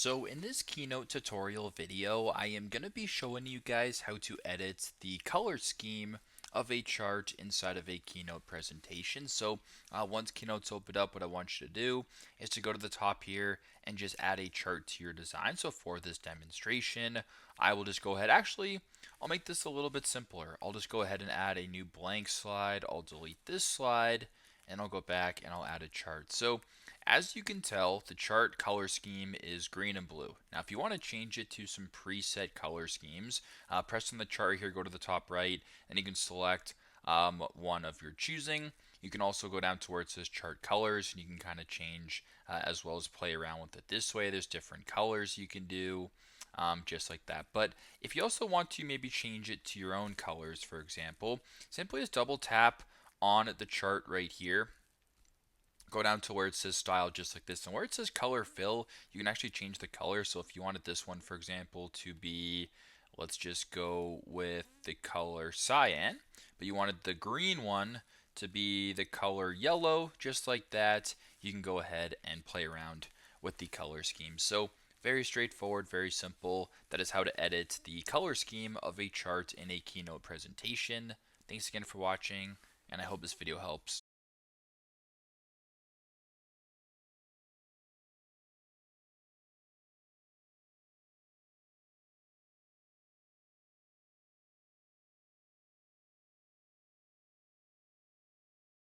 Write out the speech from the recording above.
So in this Keynote tutorial video, I am going to be showing you guys how to edit the color scheme of a chart inside of a Keynote presentation. So once Keynote's opened up, what I want you to do is to go to the top here and just add a chart to your design. So for this demonstration, I will just go ahead. Actually, I'll make this a little bit simpler. I'll just go ahead and add a new blank slide. I'll delete this slide and I'll go back and I'll add a chart. So as you can tell, the chart color scheme is green and blue. Now, if you want to change it to some preset color schemes, press on the chart here, go to the top right, and you can select one of your choosing. You can also go down to where it says chart colors, and you can kind of change as well as play around with it this way. There's different colors you can do. Just like that. But if you also want to maybe change it to your own colors, for example, simply just double tap on the chart right here, go down to where it says style, just like this, and where it says color fill, you can actually change the color. So if you wanted this one, for example, to be, let's just go with the color cyan, but you wanted the green one to be the color yellow, just like that, you can go ahead and play around with the color scheme. So very straightforward, very simple. That is how to edit the color scheme of a chart in a Keynote presentation. Thanks again for watching, and I hope this video helps.